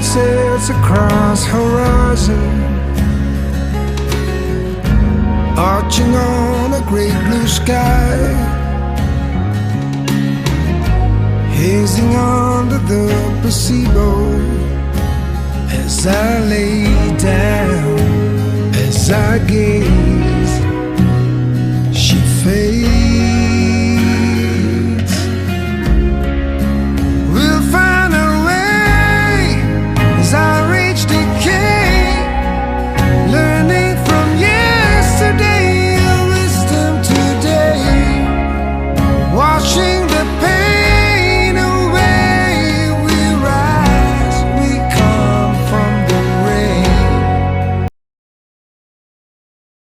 sunsets across horizon, arching on a great blue sky, hazing under the placebo. As I lay down, as I gaze, she fades.